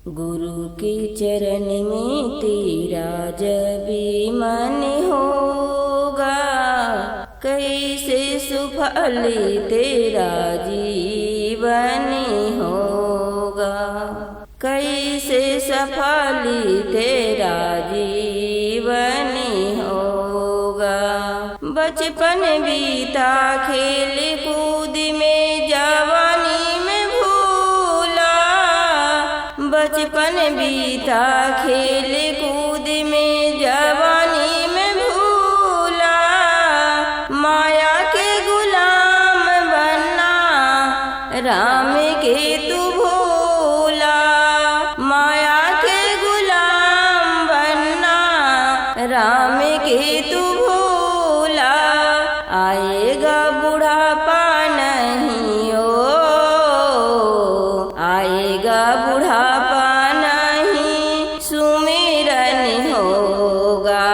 गुरु के चरण में तेरा जब मन होगा, कैसे सुफल तेरा जीवन होगा, कैसे सफल तेरा जीवन होगा। बचपन बीता खेल कूद में, जवानी में भूला, बचपन बीता खेल कूद में, जवानी में भूला, माया के गुलाम बनना राम के तू भूला, माया के गुलाम बनना राम के तू भूला। आएगा बुढ़ापा नहीं हो, आएगा बुढ़ापा नहीं, सुमिरन होगा,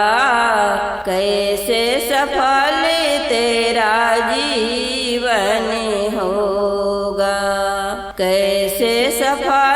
कैसे सफल तेरा जीवन होगा, कैसे सफल